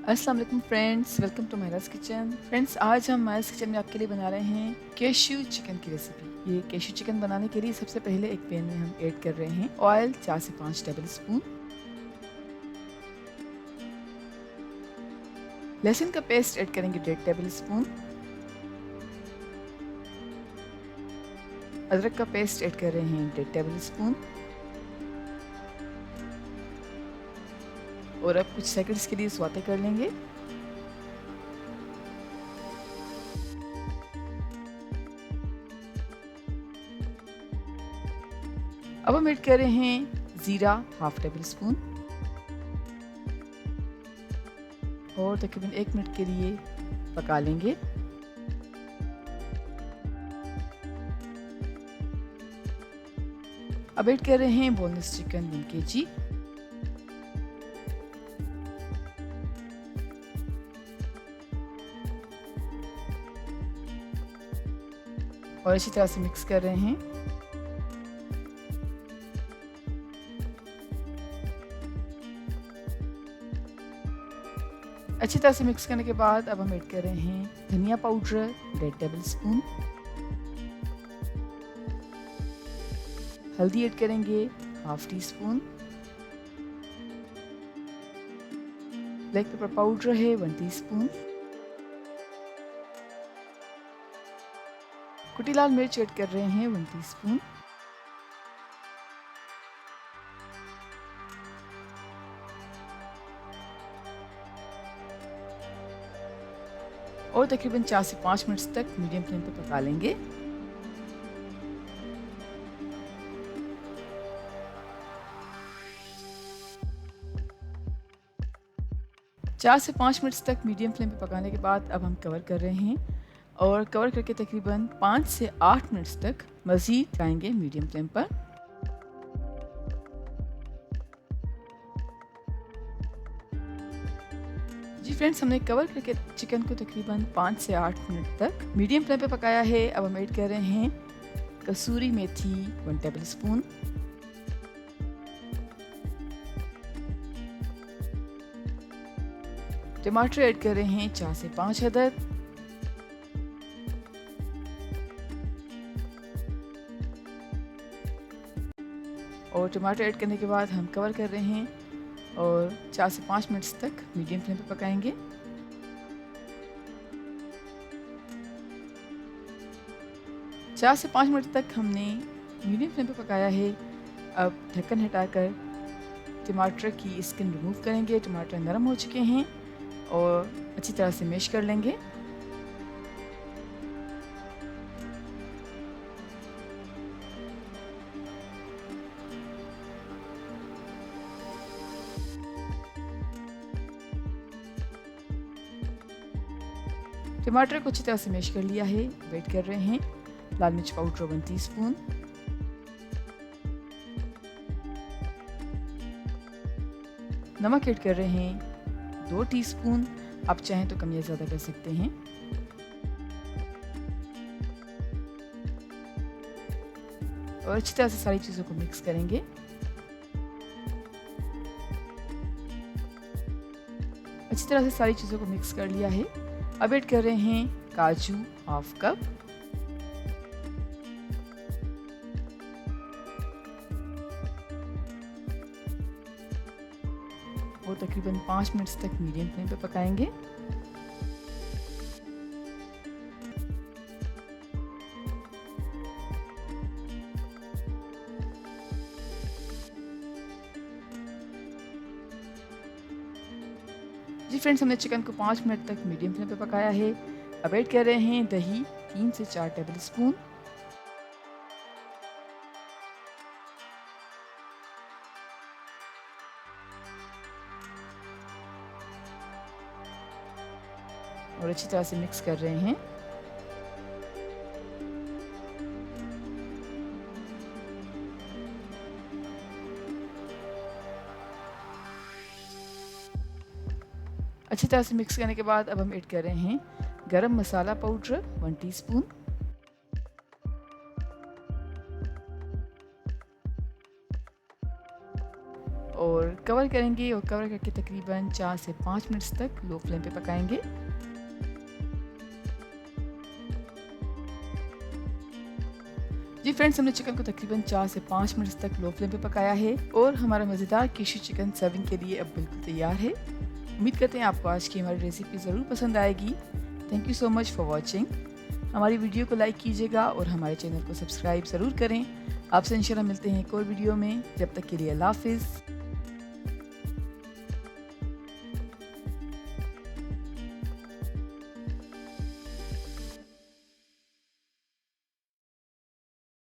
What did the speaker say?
अस्सलाम वालेकुम friends, welcome to Myra's kitchen. Friends, आज हम मायरास किचन में आपके लिए बना रहे हैं कैश्यू चिकन की रेसिपी। ये कैश्यू चिकन बनाने के लिए सबसे पहले एक पैन में हम ऐड कर रहे हैं ऑयल 4 से 5 टेबल स्पून। लहसुन का पेस्ट ऐड करेंगे 1.5 टेबल स्पून। अदरक का पेस्ट ऐड कर रहे हैं 1.5 टेबल स्पून। और अब कुछ सेकंड्स के लिए सौते कर लेंगे। अब हम ऐड कर रहे हैं जीरा हाफ टेबल स्पून और तकरीबन 1 मिनट के लिए पका लेंगे। अब ऐड कर रहे हैं बोनलेस चिकन 1 kg। और अच्छी तरह से मिक्स कर रहे हैं। अच्छी तरह से मिक्स करने के बाद अब हम ऐड कर रहे हैं धनिया पाउडर 1.5 टेबल स्पून। हल्दी ऐड करेंगे half tea spoon. Black pepper powder है 1 टीस्पून। कुटी लाल मिर्च ऐड कर रहे हैं 1 टीस्पून। और तकरीबन 4 से 5 मिनट तक मीडियम फ्लेम पर पका लेंगे। चार से 5 मिनट तक मीडियम फ्लेम पे पकाने के बाद अब हम कवर कर रहे हैं और कवर करके तकरीबन 5 से 8 मिनट तक मज़ीद पकाएंगे मीडियम फ्लेम पर। जी फ्रेंड्स, हमने कवर करके चिकन को तकरीबन 5 से 8 मिनट तक मीडियम फ्लेम पे पकाया है। अब हम ऐड कर रहे हैं कसूरी मेथी 1 टेबल स्पून। टमाटर ऐड कर रहे हैं 4 से 5 अदद। और टमाटर ऐड करने के बाद हम कवर कर रहे हैं और 4 से 5 मिनट तक मीडियम फ्लेम पे पकाएंगे। चार से 5 मिनट तक हमने मीडियम फ्लेम पे पकाया है। अब ढक्कन हटाकर टमाटर की स्किन रिमूव करेंगे। टमाटर नरम हो चुके हैं और अच्छी तरह से मैश कर लेंगे। टमाटर को अच्छी तरह से मैश कर लिया है। वेट कर रहे हैं लाल मिर्च पाउडर 1 टीस्पून। नमक ऐड कर रहे हैं 2 टीस्पून। आप चाहें तो कम या ज़्यादा कर सकते हैं। और अच्छी तरह से सारी चीज़ों को मिक्स करेंगे। अच्छी तरह से सारी चीज़ों को मिक्स कर लिया है। अब ऐड कर रहे हैं काजू हाफ कप। और तकरीबन 5 मिनट तक मीडियम फ्लेम पे पकाएंगे। जी फ्रेंड्स, हमने चिकन को 5 मिनट तक मीडियम फ्लेम पे पकाया है। अब ऐड कर रहे हैं दही 3 से 4 टेबल स्पून। और अच्छी तरह से मिक्स कर रहे हैं। अच्छी तरह से मिक्स करने के बाद अब हम ऐड कर रहे हैं गरम मसाला पाउडर 1 टीस्पून। और कवर करेंगे और कवर करके तकरीबन 4 से 5 मिनट्स तक लो फ्लेम पे पकाएंगे। जी फ्रेंड्स, हमने चिकन को तकरीबन 4 से 5 मिनट्स तक लो फ्लेम पे पकाया है और हमारा मज़ेदार कीशु चिकन सर्विंग के लिए अब बिल्कुल तैयार है। उम्मीद करते हैं आपको आज की हमारी रेसिपी ज़रूर पसंद आएगी। Thank you so much for watching. हमारी वीडियो को लाइक कीजिएगा और हमारे चैनल को सब्सक्राइब ज़रूर करें। आपसे इंशाल्लाह मिलते हैं एक और वीडियो में। जब तक के लिए अल्लाह हाफिज़।